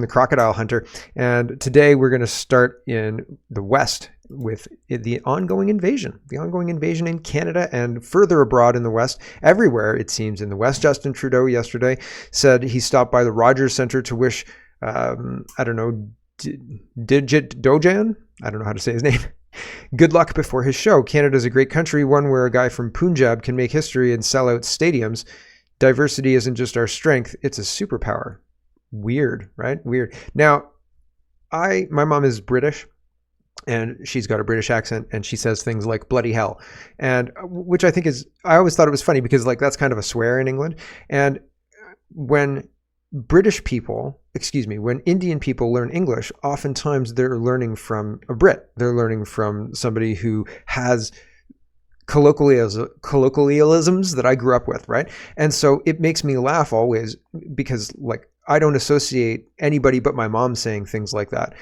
the Crocodile Hunter. And today we're going to start in the West with the ongoing invasion in Canada and further abroad in the West. Everywhere, it seems, in the West. Justin Trudeau yesterday said he stopped by the Rogers Centre to wish, Digit Dojan, I don't know how to say his name, good luck before his show. Canada's a great country, one where a guy from Punjab can make history and sell out stadiums. Diversity isn't just our strength, it's a superpower. Weird, right? Weird. Now, my mom is British, and she's got a British accent, and she says things like bloody hell, and which I think is, I always thought it was funny because like that's kind of a swear in England. And when when Indian people learn English, oftentimes they're learning from a Brit. They're learning from somebody who has colloquialisms that I grew up with, right? And so it makes me laugh always because like I don't associate anybody but my mom saying things like that.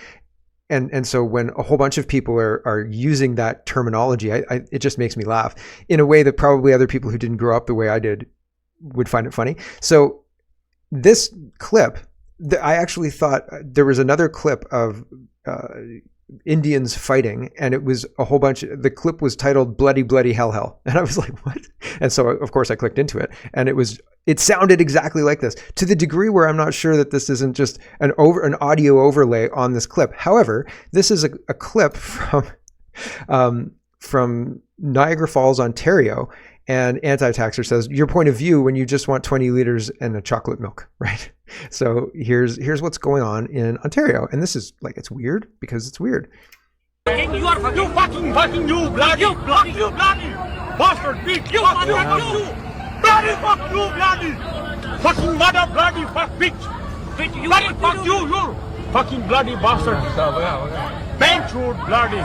And so when a whole bunch of people are using that terminology, it just makes me laugh in a way that probably other people who didn't grow up the way I did would find it funny. So this clip, I actually thought there was another clip of Indians fighting, and it was a whole bunch. The clip was titled "Bloody Bloody Hell Hell," and I was like, "What?" And so, of course, I clicked into it, and it sounded exactly like this, to the degree where I'm not sure that this isn't just an audio overlay on this clip. However, this is a clip from Niagara Falls, Ontario. And Anti-Taxer says, your point of view when you just want 20 liters and a chocolate milk, right? So here's what's going on in Ontario. And this is like, it's weird because it's weird. You fucking bloody bastard, bitch, you bloody fucking mother, bloody fuck bitch, bloody fuck you fucking bloody bastard, bench road bloody,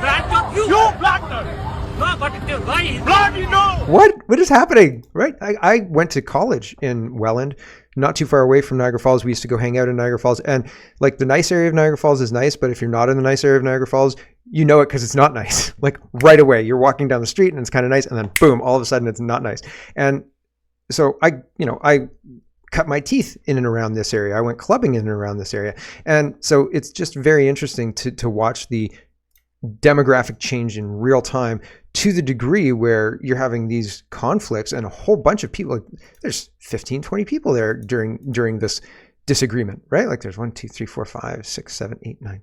you bloody. Bloody no! What is happening? Right? I went to college in Welland, not too far away from Niagara Falls. We used to go hang out in Niagara Falls, and like the nice area of Niagara Falls is nice, but if you're not in the nice area of Niagara Falls, you know it because it's not nice. Like right away, you're walking down the street and it's kind of nice, and then boom, all of a sudden it's not nice. And so I cut my teeth in and around this area. I went clubbing in and around this area, and so it's just very interesting to watch the demographic change in real time, to the degree where you're having these conflicts and a whole bunch of people, like there's 15, 20 people there during this disagreement, right? Like there's 1, 2, 3, 4, 5, 6, 7, 8, 9,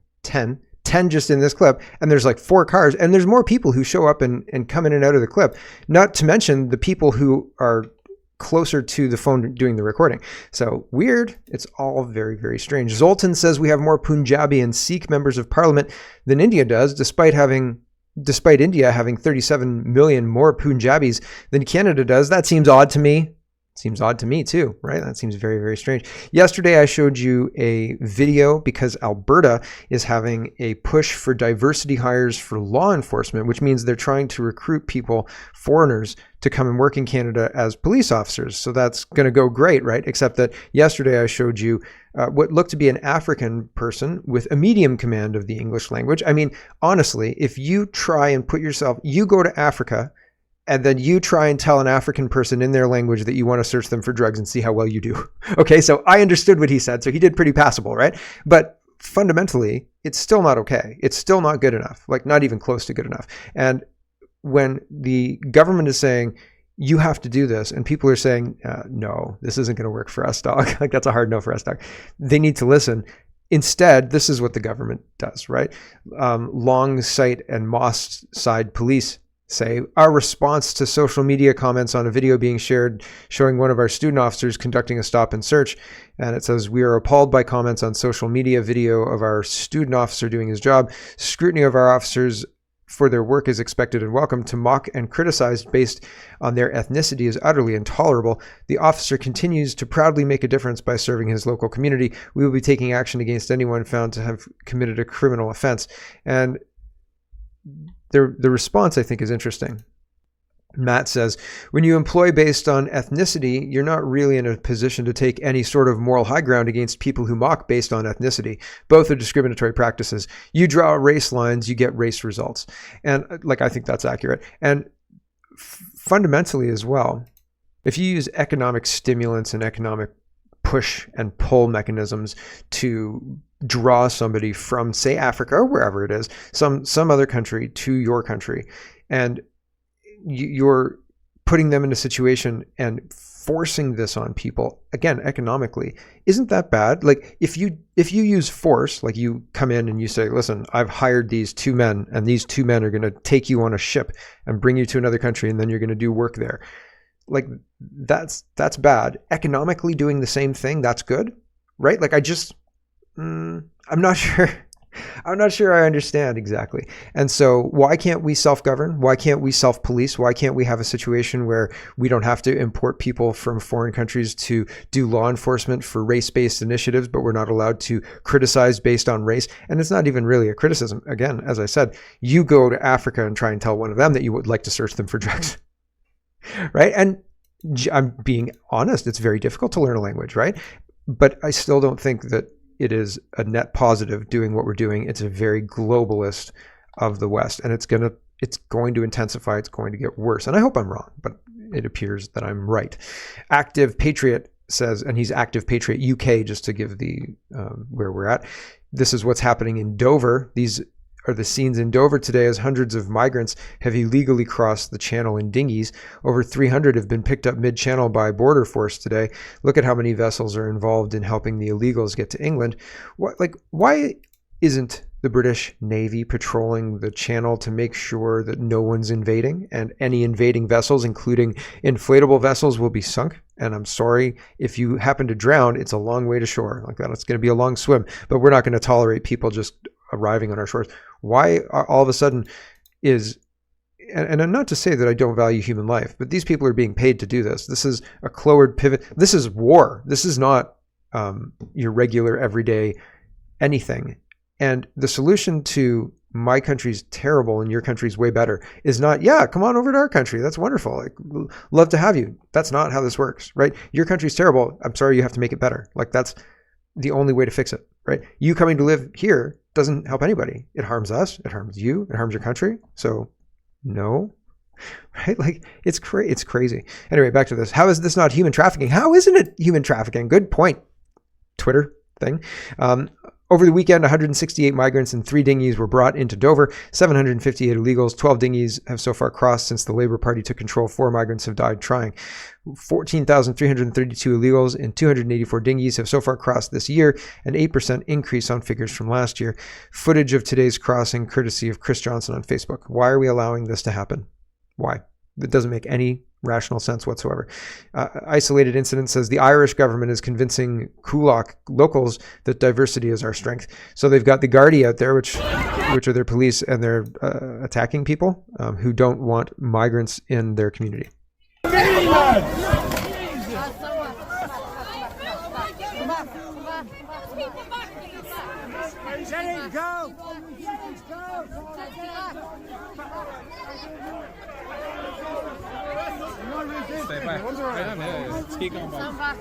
10 just in this clip. And there's like 4 cars, and there's more people who show up and come in and out of the clip, not to mention the people who are closer to the phone doing the recording. So weird. It's all very, very strange. Zoltan says we have more Punjabi and Sikh members of parliament than India does, despite India having 37 million more Punjabis than Canada does. That seems odd to me. Seems odd to me too, right? That seems very, very strange. Yesterday, I showed you a video because Alberta is having a push for diversity hires for law enforcement, which means they're trying to recruit people, foreigners, to come and work in Canada as police officers. So that's going to go great, right? Except that yesterday I showed you what looked to be an African person with a medium command of the English language. I mean, honestly, if you try and you go to Africa, and then you try and tell an African person in their language that you want to search them for drugs and see how well you do. Okay, so I understood what he said, so he did pretty passable, right? But fundamentally, it's still not okay. It's still not good enough, like not even close to good enough. And when the government is saying, you have to do this, and people are saying, no, this isn't going to work for us, dog. Like that's a hard no for us, dog. They need to listen. Instead, this is what the government does, right? Long Sight and Moss Side Police say, our response to social media comments on a video being shared showing one of our student officers conducting a stop and search. And it says, we are appalled by comments on social media video of our student officer doing his job. Scrutiny of our officers for their work is expected and welcome. To mock and criticize based on their ethnicity is utterly intolerable. The officer continues to proudly make a difference by serving his local community. We will be taking action against anyone found to have committed a criminal offense. And the response, I think, is interesting. Matt says, when you employ based on ethnicity, you're not really in a position to take any sort of moral high ground against people who mock based on ethnicity. Both are discriminatory practices. You draw race lines, you get race results. And like, I think that's accurate. And fundamentally as well, if you use economic stimulants and economic push and pull mechanisms to draw somebody from, say, Africa or wherever it is, some other country to your country, and you're putting them in a situation and forcing this on people, again, economically, isn't that bad? Like if you use force, like you come in and you say, listen, I've hired these 2 men and these 2 men are going to take you on a ship and bring you to another country and then you're going to do work there. Like that's bad. Economically doing the same thing, that's good, right? Like I'm not sure. I'm not sure I understand exactly. And so why can't we self-govern? Why can't we self-police? Why can't we have a situation where we don't have to import people from foreign countries to do law enforcement for race-based initiatives, but we're not allowed to criticize based on race? And it's not even really a criticism. Again, as I said, you go to Africa and try and tell one of them that you would like to search them for drugs, right? And I'm being honest, it's very difficult to learn a language, right? But I still don't think that it is a net positive doing what we're doing. It's a very globalist of the West, and it's going to intensify. It's going to get worse. And I hope I'm wrong, but it appears that I'm right. Active Patriot says, and he's Active Patriot UK, just to give the where we're at. This is what's happening in Dover. These are the scenes in Dover today as hundreds of migrants have illegally crossed the channel in dinghies. Over 300 have been picked up mid-channel by Border Force today. Look at how many vessels are involved in helping the illegals get to England. Why isn't the British Navy patrolling the channel to make sure that no one's invading, and any invading vessels, including inflatable vessels, will be sunk? And I'm sorry, if you happen to drown, it's a long way to shore. Like that, it's going to be a long swim, but we're not going to tolerate people just arriving on our shores. Why all of a sudden is, and I'm not to say that I don't value human life, but these people are being paid to do this. This is a clowered pivot. This is war. This is not your regular everyday anything. And the solution to my country's terrible and your country's way better is not, yeah, come on over to our country. That's wonderful. Like, love to have you. That's not how this works, right? Your country's terrible. I'm sorry, you have to make it better. Like that's the only way to fix it, right? You coming to live here doesn't help anybody. It harms us. It harms you. It harms your country. So no, right? Like it's crazy. Anyway, back to this. How is this not human trafficking? How isn't it human trafficking? Good point. Twitter thing. Over the weekend, 168 migrants and 3 dinghies were brought into Dover, 758 illegals, 12 dinghies have so far crossed since the Labour Party took control. 4 migrants have died trying. 14,332 illegals and 284 dinghies have so far crossed this year, an 8% increase on figures from last year. Footage of today's crossing, courtesy of Chris Johnson on Facebook. Why are we allowing this to happen? Why? It doesn't make any rational sense whatsoever. Isolated incident says the Irish government is convincing Coolock locals that diversity is our strength. So they've got the Gardaí out there, which are their police, and they're attacking people who don't want migrants in their community. Stay back.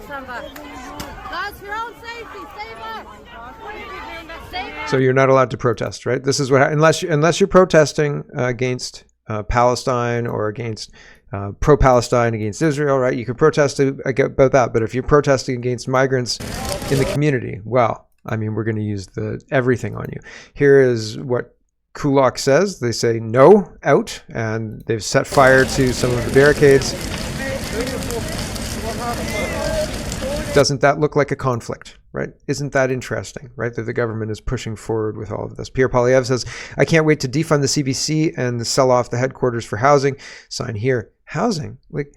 Stand back. Guys, for your own safety, stay back. Stay back. So you're not allowed to protest, right? This is what, unless you're protesting against Palestine or against pro-Palestine, against Israel, right? You can protest about that. But if you're protesting against migrants in the community, well, I mean, we're going to use everything on you. Here is what Coolock says. They say no, out, and they've set fire to some of the barricades. Doesn't that look like a conflict, right? Isn't that interesting, right? That the government is pushing forward with all of this. Pierre Poilievre says, I can't wait to defund the CBC and sell off the headquarters for housing. Sign here. Housing? Like,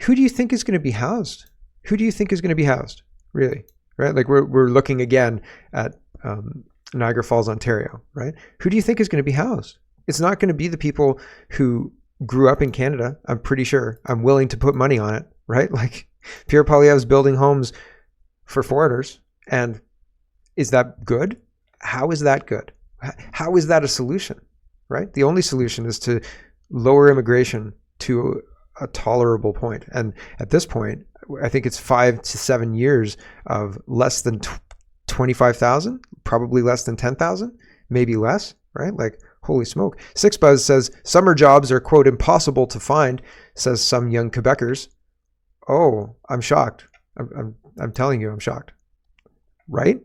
who do you think is going to be housed? Who do you think is going to be housed? Really, right? Like we're looking again at Niagara Falls, Ontario, right? Who do you think is going to be housed? It's not going to be the people who grew up in Canada. I'm pretty sure. I'm willing to put money on it, right? Like Pierre Poilievre's building homes for foreigners. And is that good? How is that good? How is that a solution, right? The only solution is to lower immigration to a tolerable point. And at this point, I think it's 5 to 7 years of less than 25,000, probably less than 10,000, maybe less, right? Like, holy smoke. Sixbuzz says summer jobs are, quote, impossible to find, says some young Quebecers. Oh, I'm shocked. I'm telling you, I'm shocked. right?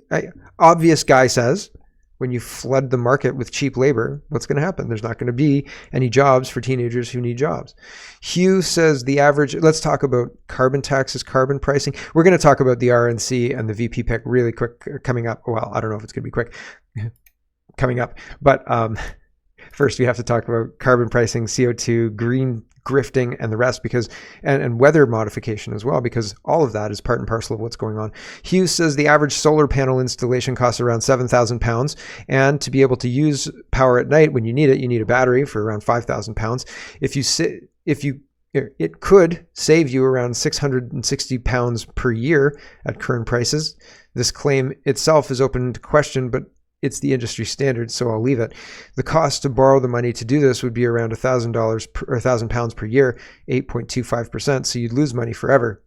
Obvious guy says, when you flood the market with cheap labor, what's going to happen? There's not going to be any jobs for teenagers who need jobs. Hugh says the average, let's talk about carbon taxes, carbon pricing. We're going to talk about the RNC and the VP pick really quick coming up. Well, I don't know if it's going to be quick coming up, but first we have to talk about carbon pricing, CO2, green grifting, and the rest, because and weather modification as well, because all of that is part and parcel of what's going on. Hughes says the average solar panel installation costs around £7,000, and to be able to use power at night when you need a battery for around £5,000. It could save you around £660 per year at current prices. This claim itself is open to question, but it's the industry standard, so I'll leave it. The cost to borrow the money to do this would be around $1,000 or £1,000 per year, 8.25%. So you'd lose money forever.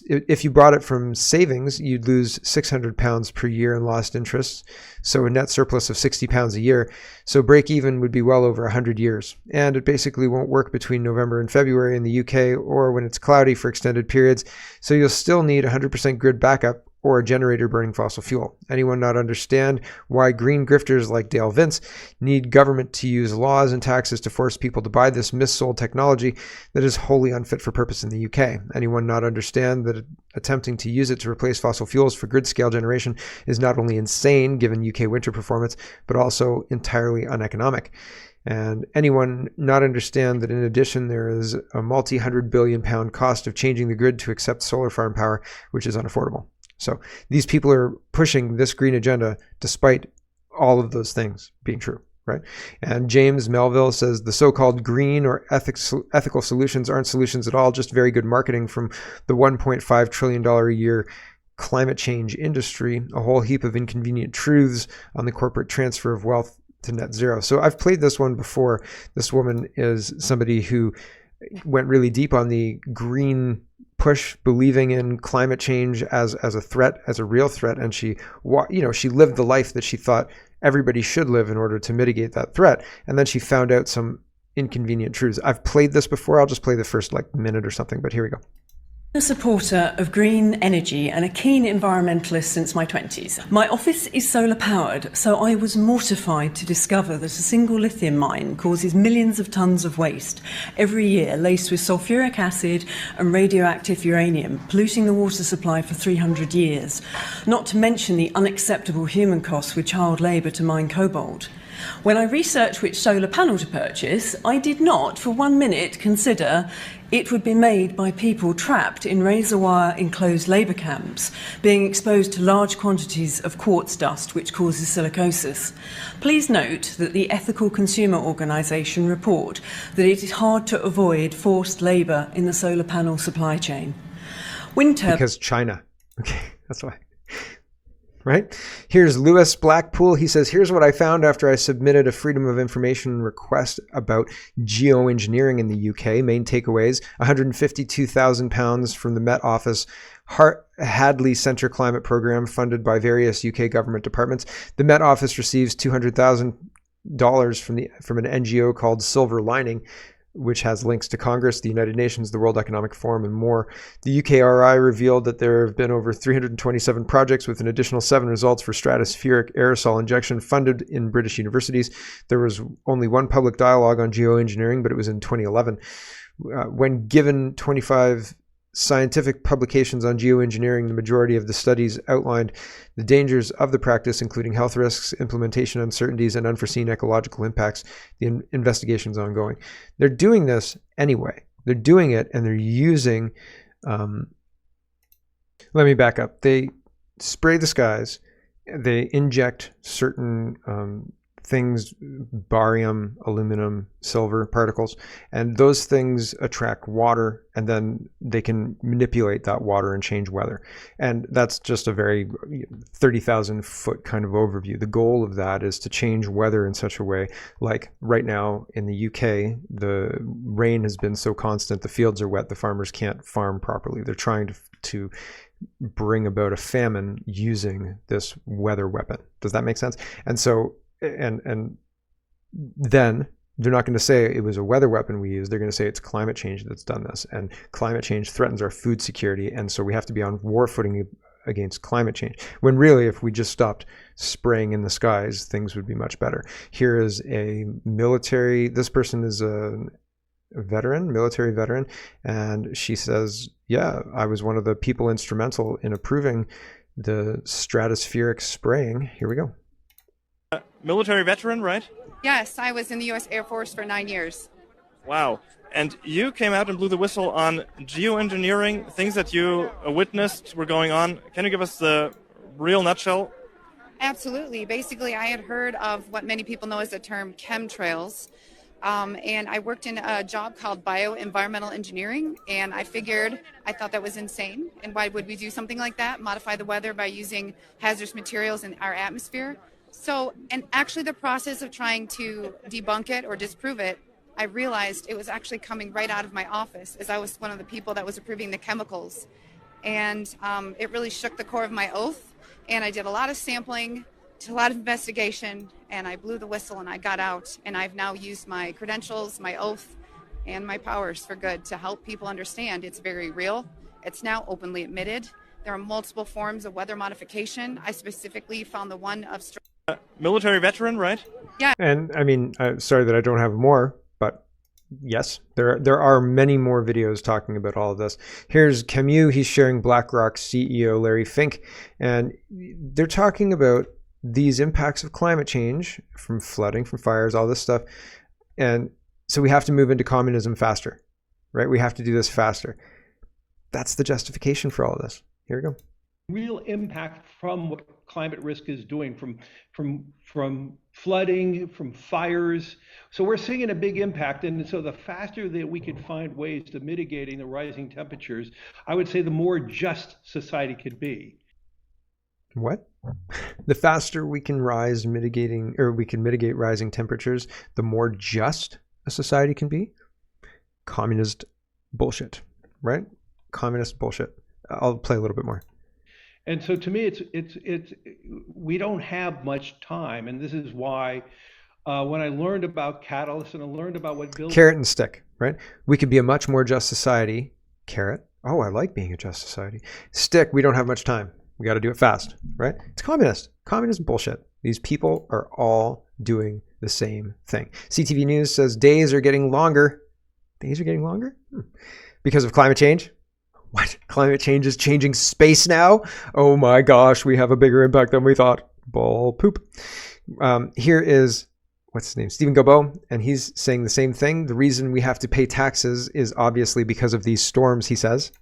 If you bought it from savings, you'd lose £600 per year in lost interest. So a net surplus of £60 a year. So break even would be well over 100 years. And it basically won't work between November and February in the UK or when it's cloudy for extended periods. So you'll still need 100% grid backup or a generator burning fossil fuel. Anyone not understand why green grifters like Dale Vince need government to use laws and taxes to force people to buy this missold technology that is wholly unfit for purpose in the UK? Anyone not understand that attempting to use it to replace fossil fuels for grid scale generation is not only insane given UK winter performance, but also entirely uneconomic? And anyone not understand that in addition there is a multi-100 billion pound cost of changing the grid to accept solar farm power, which is unaffordable. So these people are pushing this green agenda despite all of those things being true, right? And James Melville says the so-called green or ethical solutions aren't solutions at all, just very good marketing from the $1.5 trillion a year climate change industry, a whole heap of inconvenient truths on the corporate transfer of wealth to net zero. So I've played this one before. This woman is somebody who went really deep on the green push, believing in climate change as a threat, as a real threat, and she lived the life that she thought everybody should live in order to mitigate that threat. And then she found out some inconvenient truths. I've played this before. I'll just play the first minute or something, but here we go. A supporter of green energy and a keen environmentalist since my 20s. My office is solar powered, so I was mortified to discover that a single lithium mine causes millions of tons of waste every year, laced with sulfuric acid and radioactive uranium, polluting the water supply for 300 years, not to mention the unacceptable human costs with child labour to mine cobalt. When I researched which solar panel to purchase, I did not for 1 minute consider it would be made by people trapped in razor wire enclosed labour camps, being exposed to large quantities of quartz dust which causes silicosis. Please note that the Ethical Consumer Organisation report that it is hard to avoid forced labour in the solar panel supply chain. Because China. Okay, that's why. Right? Here's Lewis Blackpool. He says, here's what I found after I submitted a Freedom of Information request about geoengineering in the UK. Main takeaways: £152,000 from the Met Office Hadley Centre Climate Programme funded by various UK government departments. The Met Office receives $200,000 from an NGO called Silver Lining, which has links to Congress, the United Nations, the World Economic Forum, and more. The UKRI revealed that there have been over 327 projects with an additional 7 results for stratospheric aerosol injection funded in British universities. There was only one public dialogue on geoengineering, but it was in 2011. When given 25 scientific publications on geoengineering, the majority of the studies outlined the dangers of the practice, including health risks, implementation uncertainties, and unforeseen ecological impacts. The investigation's ongoing. They're doing this anyway. They're doing it, and they're using... let me back up. They spray the skies. They inject certain things, barium, aluminum, silver particles, and those things attract water, and then they can manipulate that water and change weather. And that's just a very 30,000 foot kind of overview. The goal of that is to change weather in such a way, like right now in the UK, the rain has been so constant, the fields are wet, the farmers can't farm properly. They're trying to bring about a famine using this weather weapon. Does that make sense? And so and then they're not going to say it was a weather weapon we used. They're going to say it's climate change that's done this, and climate change threatens our food security, and so we have to be on war footing against climate change. When really, if we just stopped spraying in the skies, things would be much better. Here is a military, this person is a veteran, military veteran, and she says, yeah, I was one of the people instrumental in approving the stratospheric spraying. Here we go. Military veteran, right? Yes, I was in the U.S. Air Force for 9 years. Wow. And you came out and blew the whistle on geoengineering, things that you witnessed were going on. Can you give us the real nutshell? Absolutely. Basically, I had heard of what many people know as the term chemtrails. And I worked in a job called bioenvironmental engineering, and I thought that was insane. And why would we do something like that? Modify the weather by using hazardous materials in our atmosphere? So, and actually the process of trying to debunk it or disprove it, I realized it was actually coming right out of my office, as I was one of the people that was approving the chemicals. And it really shook the core of my oath. And I did a lot of sampling, a lot of investigation, and I blew the whistle and I got out. And I've now used my credentials, my oath, and my powers for good to help people understand it's very real. It's now openly admitted. There are multiple forms of weather modification. I specifically found the one of... Military veteran, right? Yeah. And I mean, sorry that I don't have more, but yes, there are many more videos talking about all of this. Here's Camus. He's sharing BlackRock's CEO, Larry Fink, and they're talking about these impacts of climate change, from flooding, from fires, all this stuff. And so we have to move into communism faster, right? We have to do this faster. That's the justification for all of this. Here we go. Real impact from what climate risk is doing, from flooding, from fires. So we're seeing a big impact. And so the faster that we can find ways to mitigating the rising temperatures, I would say the more just society could be. What? The faster we can mitigate rising temperatures, the more just a society can be. Communist bullshit, right? Communist bullshit. I'll play a little bit more. And so to me, it's we don't have much time, and this is why when I learned about catalysts and I learned about what builds carrot and stick, right? We could be a much more just society. Carrot. Oh, I like being a just society. Stick. We don't have much time. We got to do it fast, right? It's communist. Communist bullshit. These people are all doing the same thing. CTV News says days are getting longer. Days are getting longer? Because of climate change? What? Climate change is changing space now? Oh my gosh, we have a bigger impact than we thought. Ball poop. Here is, what's his name? Stephen Gobo, and he's saying the same thing. The reason we have to pay taxes is obviously because of these storms, he says.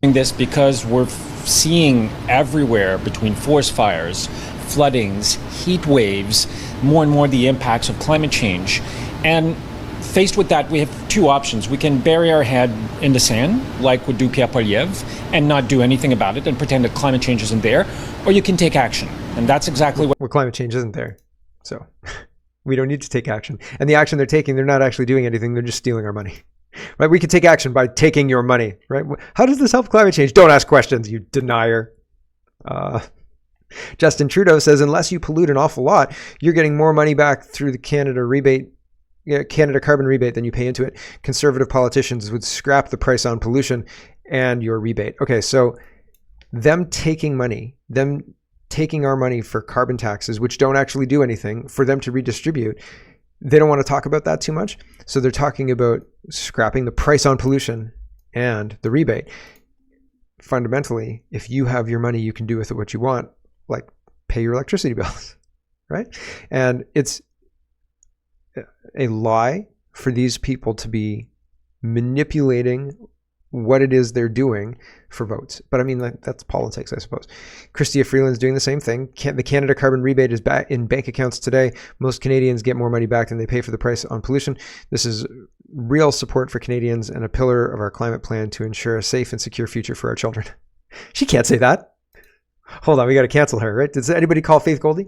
This because we're seeing everywhere, between forest fires, floodings, heat waves, more and more the impacts of climate change. And faced with that, we have two options. We can bury our head in the sand, like would do Pierre Poilievre, and not do anything about it and pretend that climate change isn't there, or you can take action. And that's exactly what... Well, climate change isn't there. So we don't need to take action. And the action they're taking, they're not actually doing anything. They're just stealing our money. Right? We could take action by taking your money. Right? How does this help climate change? Don't ask questions, you denier. Justin Trudeau says, unless you pollute an awful lot, you're getting more money back through the Canada carbon rebate than you pay into it. Conservative politicians would scrap the price on pollution and your rebate. Okay, so them taking our money for carbon taxes, which don't actually do anything, for them to redistribute, they don't want to talk about that too much. So they're talking about scrapping the price on pollution and the rebate. Fundamentally, if you have your money, you can do with it what you want, like pay your electricity bills, right? And it's a lie for these people to be manipulating what it is they're doing for votes. But I mean, that's politics, I suppose. Christie Freeland's doing the same thing. The Canada carbon rebate is back in bank accounts today. Most Canadians get more money back than they pay for the price on pollution. This is real support for Canadians and a pillar of our climate plan to ensure a safe and secure future for our children. She can't say that. Hold on, we got to cancel her, right? Does anybody call Faith Goldie?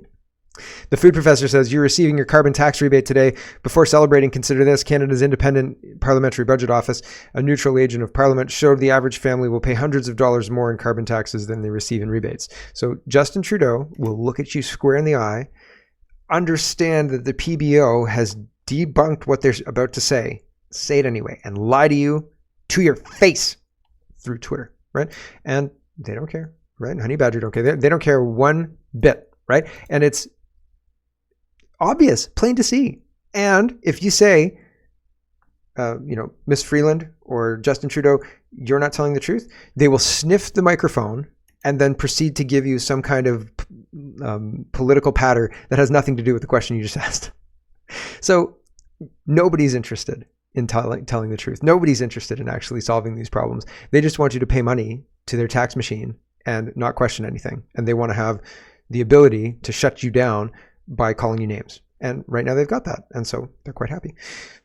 The food professor says, you're receiving your carbon tax rebate today. Before celebrating, consider this. Canada's independent parliamentary budget office, a neutral agent of parliament, showed the average family will pay hundreds of dollars more in carbon taxes than they receive in rebates. So Justin Trudeau will look at you square in the eye, understand that the PBO has debunked what they're about to say it anyway, and lie to you to your face through Twitter, right? And they don't care. right? Honey badger don't care. They don't care one bit, right? And it's obvious, plain to see. And if you say, Miss Freeland or Justin Trudeau, you're not telling the truth, they will sniff the microphone and then proceed to give you some kind of political patter that has nothing to do with the question you just asked. So nobody's interested in telling the truth. Nobody's interested in actually solving these problems. They just want you to pay money to their tax machine and not question anything. And they want to have the ability to shut you down by calling you names. And right now they've got that. And so they're quite happy.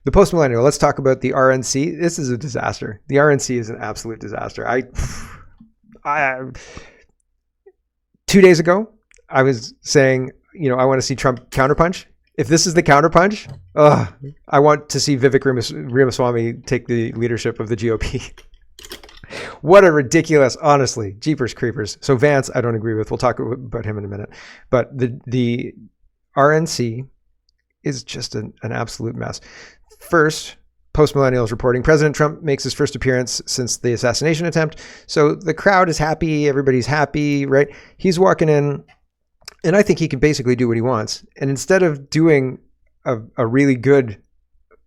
The post-millennial, let's talk about the RNC. This is a disaster. The RNC is an absolute disaster. 2 days ago, I was saying, I want to see Trump counterpunch. If this is the counterpunch, I want to see Vivek Ramaswamy take the leadership of the GOP. What a ridiculous, honestly, jeepers creepers. So Vance, I don't agree with. We'll talk about him in a minute. But the RNC is just an absolute mess. First, Post-Millennials reporting, President Trump makes his first appearance since the assassination attempt. So the crowd is happy. Everybody's happy, right? He's walking in, and I think he can basically do what he wants. And instead of doing a really good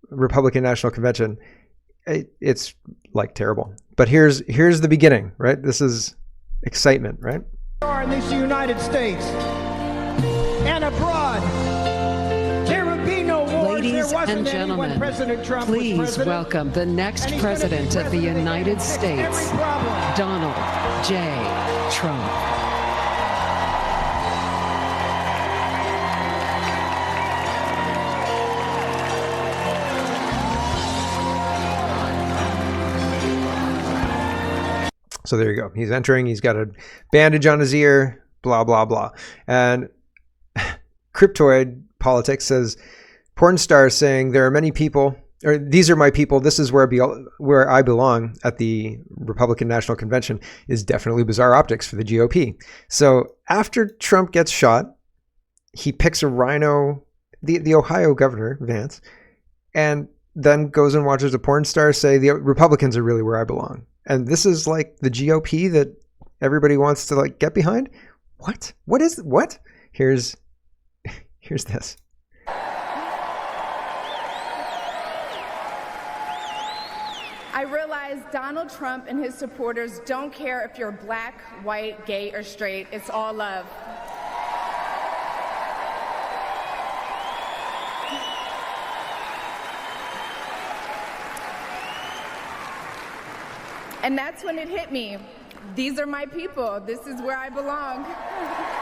Republican National Convention, it's like terrible. But here's the beginning, right? This is excitement, right? In these United States and abroad. Ladies and gentlemen, please welcome the next president of the United States, Donald J. Trump. So there you go. He's entering. He's got a bandage on his ear, blah, blah, blah. And Cryptoid Politics says, porn stars saying there are many people, or these are my people, this is where I belong at the Republican National Convention, is definitely bizarre optics for the GOP. So after Trump gets shot, he picks a rhino, the Ohio governor, Vance, and then goes and watches a porn star say the Republicans are really where I belong. And this is like the GOP that everybody wants to like get behind? What? What? Here's this. I realize Donald Trump and his supporters don't care if you're black, white, gay, or straight. It's all love. And that's when it hit me. These are my people. This is where I belong.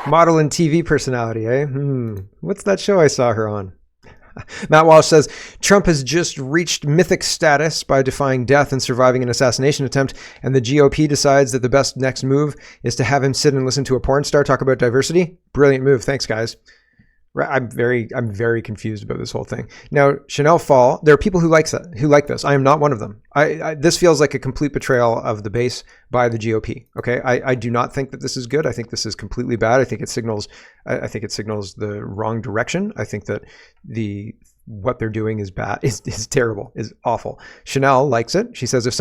Model and TV personality, eh? What's that show I saw her on? Matt Walsh says, Trump has just reached mythic status by defying death and surviving an assassination attempt, and the GOP decides that the best next move is to have him sit and listen to a porn star talk about diversity. Brilliant move. Thanks, guys. I'm very confused about this whole thing. Now, Chanel Fall, there are people who like this. I am not one of them. This feels like a complete betrayal of the base by the GOP. Okay, I do not think that this is good. I think this is completely bad. I think it signals the wrong direction. I think that what they're doing is bad, is terrible, is awful. Chanel likes it. She says, if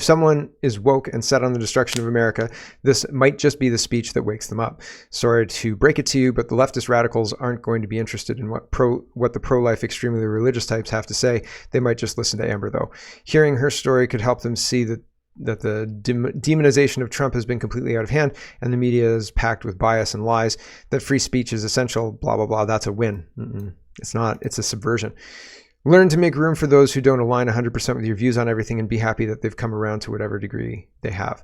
someone is woke and set on the destruction of America, this might just be the speech that wakes them up. Sorry to break it to you, but the leftist radicals aren't going to be interested in what the pro-life, extremely religious types have to say. They might just listen to Amber, though. Hearing her story could help them see that the demonization of Trump has been completely out of hand, and the media is packed with bias and lies, that free speech is essential, blah, blah, blah. That's a win. It's not. It's a subversion. Learn to make room for those who don't align 100% with your views on everything, and be happy that they've come around to whatever degree they have.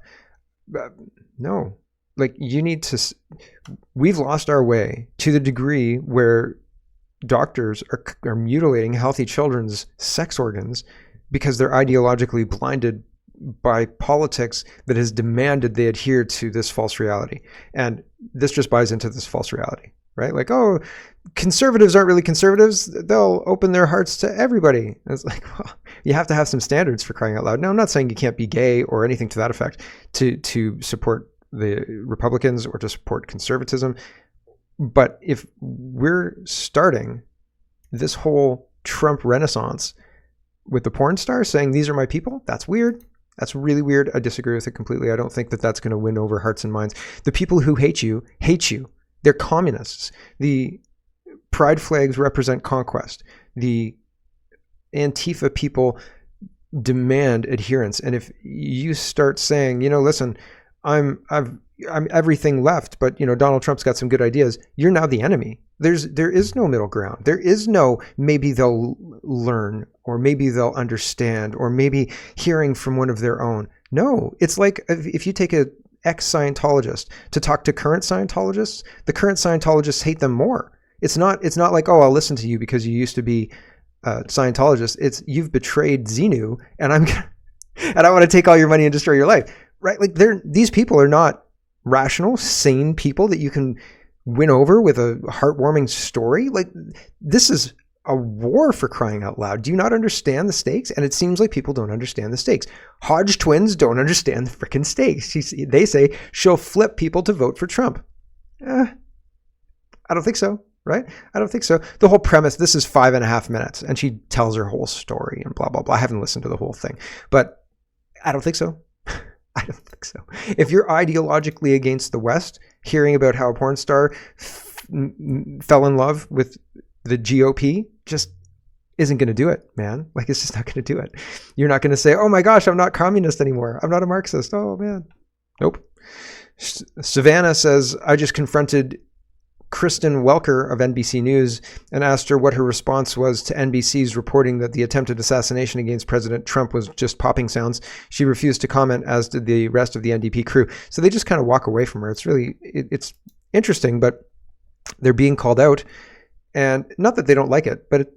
No, like we've lost our way to the degree where doctors are mutilating healthy children's sex organs because they're ideologically blinded by politics that has demanded they adhere to this false reality. And this just buys into this false reality. Right? Like, oh, conservatives aren't really conservatives. They'll open their hearts to everybody. And it's like, well, you have to have some standards, for crying out loud. Now, I'm not saying you can't be gay or anything to that effect to support the Republicans or to support conservatism. But if we're starting this whole Trump renaissance with the porn star saying, these are my people, that's weird. That's really weird. I disagree with it completely. I don't think that that's going to win over hearts and minds. The people who hate you. They're communists. The pride flags represent conquest. The Antifa people demand adherence. And if you start saying, listen, I'm everything left, but Donald Trump's got some good ideas, you're now the enemy. There is no middle ground. There is no maybe they'll learn, or maybe they'll understand, or maybe hearing from one of their own. No, it's like if you take a ex-Scientologist to talk to current Scientologists, the current Scientologists hate them more. It's not like, oh, I'll listen to you because you used to be a Scientologist. It's you've betrayed Xenu, and I want to take all your money and destroy your life. Right? Like these people are not rational, sane people that you can win over with a heartwarming story. Like, this is a war, for crying out loud. Do you not understand the stakes? And it seems like people don't understand the stakes. Hodge twins don't understand the frickin' stakes. They say she'll flip people to vote for Trump. I don't think so, right? I don't think so. The whole premise, this is 5.5 minutes, and she tells her whole story and blah, blah, blah. I haven't listened to the whole thing, but I don't think so. I don't think so. If you're ideologically against the West, hearing about how a porn star fell in love with the GOP just isn't going to do it, man. Like, it's just not going to do it. You're not going to say, oh my gosh, I'm not communist anymore. I'm not a Marxist. Oh man. Nope. Savannah says, I just confronted Kristen Welker of NBC News and asked her what her response was to NBC's reporting that the attempted assassination against President Trump was just popping sounds. She refused to comment, as did the rest of the NDP crew. So they just kind of walk away from her. It's really, it's interesting, but they're being called out. And not that they don't like it, but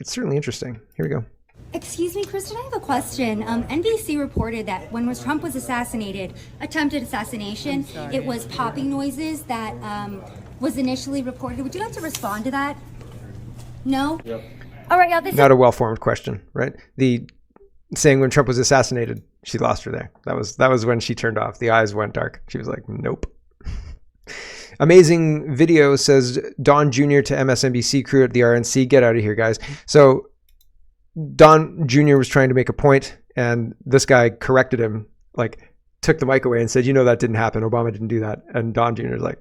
it's certainly interesting. Here we go. Excuse me, Kristen, I have a question. NBC reported that when Trump was assassinated, attempted assassination, it was popping noises that was initially reported. Would you like to respond to that? No? Yep. All right, yeah. Not a well-formed question, right? The saying when Trump was assassinated, she lost her there. That was when she turned off. The eyes went dark. She was like, nope. Amazing video says Don Jr. to MSNBC crew at the RNC. Get out of here, guys. So Don Jr. was trying to make a point, and this guy corrected him, like took the mic away and said, that didn't happen. Obama didn't do that. And Don Jr. is like,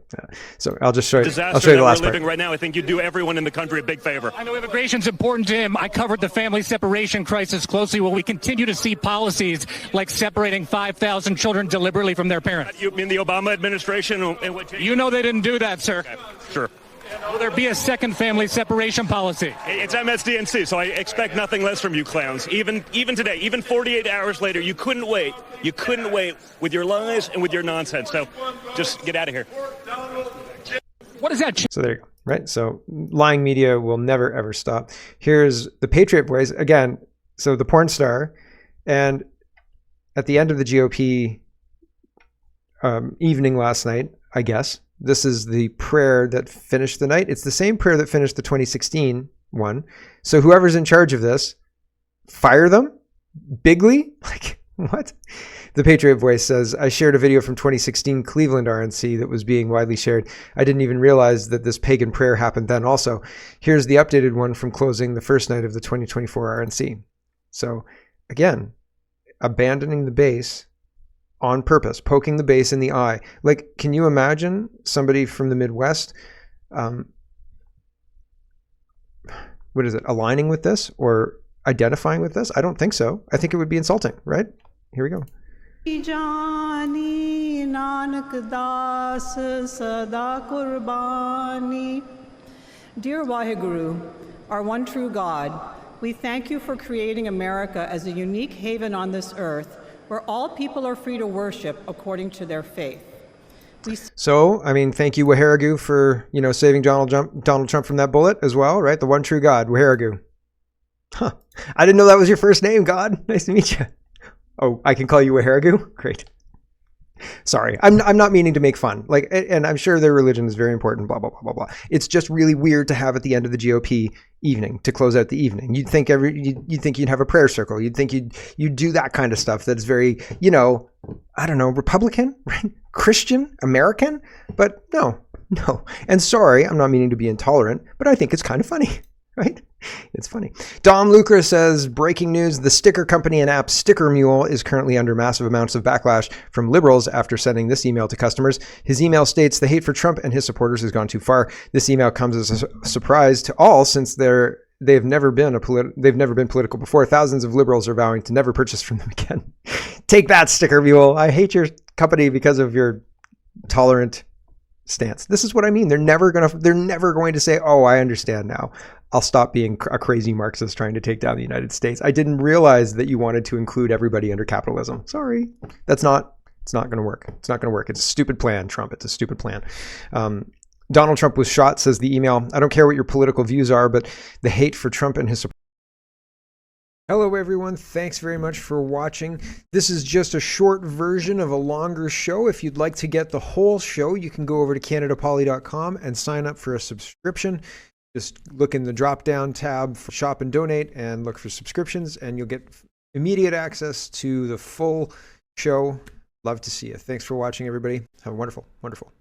so I'll just show you. I'll show you the last part. Disaster that we're living right now, I think you'd do everyone in the country a big favor. I know immigration's important to him. I covered the family separation crisis closely. Will we continue to see policies like separating 5,000 children deliberately from their parents? You mean the Obama administration? You know they didn't do that, sir. Okay, sure. Will there be a second family separation policy? It's MSDNC, so I expect nothing less from you clowns. Even today, even 48 hours later, you couldn't wait. You couldn't wait with your lies and with your nonsense. So just get out of here. What is that? So there you go. Right? So lying media will never, ever stop. Here's the Patriot Boys. Again, so the porn star. And at the end of the GOP evening last night, I guess, this is the prayer that finished the night. It's the same prayer that finished the 2016 one. So whoever's in charge of this, fire them? Bigly? Like, what? The Patriot Voice says, I shared a video from 2016 Cleveland RNC that was being widely shared. I didn't even realize that this pagan prayer happened then also. Here's the updated one from closing the first night of the 2024 RNC. So again, abandoning the base on purpose, poking the base in the eye. Like, can you imagine somebody from the Midwest, aligning with this or identifying with this? I don't think so. I think it would be insulting, right? Here we go. Dear Waheguru, our one true God, we thank you for creating America as a unique haven on this earth where all people are free to worship according to their faith. So, I mean, thank you, Waharagu, for, saving Donald Trump from that bullet as well, right? The one true God, Waharagu. Huh. I didn't know that was your first name, God. Nice to meet you. Oh, I can call you Waharagu? Great. Sorry, I'm not meaning to make fun. Like, and I'm sure their religion is very important, blah, blah, blah, blah, blah. It's just really weird to have at the end of the GOP evening to close out the evening. You'd think you'd have a prayer circle. You'd think you'd do that kind of stuff that's very, I don't know, Republican, right? Christian, American, but no. And sorry, I'm not meaning to be intolerant, but I think it's kind of funny. right? It's funny. Dom Lucre says, breaking news, the sticker company and app Sticker Mule is currently under massive amounts of backlash from liberals after sending this email to customers. His email states, the hate for Trump and his supporters has gone too far. This email comes as a surprise to all since they've never been political before. Thousands of liberals are vowing to never purchase from them again. Take that, Sticker Mule. I hate your company because of your tolerant stance. This is what I mean. They're never going to say, oh, I understand now. I'll stop being a crazy Marxist trying to take down the United States. I didn't realize that you wanted to include everybody under capitalism. Sorry. It's not going to work. It's not going to work. It's a stupid plan, Trump. It's a stupid plan. Donald Trump was shot, says the email. I don't care what your political views are, but the hate for Trump and his support. Hello, everyone. Thanks very much for watching. This is just a short version of a longer show. If you'd like to get the whole show, you can go over to CanadaPoly.com and sign up for a subscription. Just look in the drop-down tab for Shop and Donate and look for subscriptions, and you'll get immediate access to the full show. Love to see you. Thanks for watching, everybody. Have a wonderful, wonderful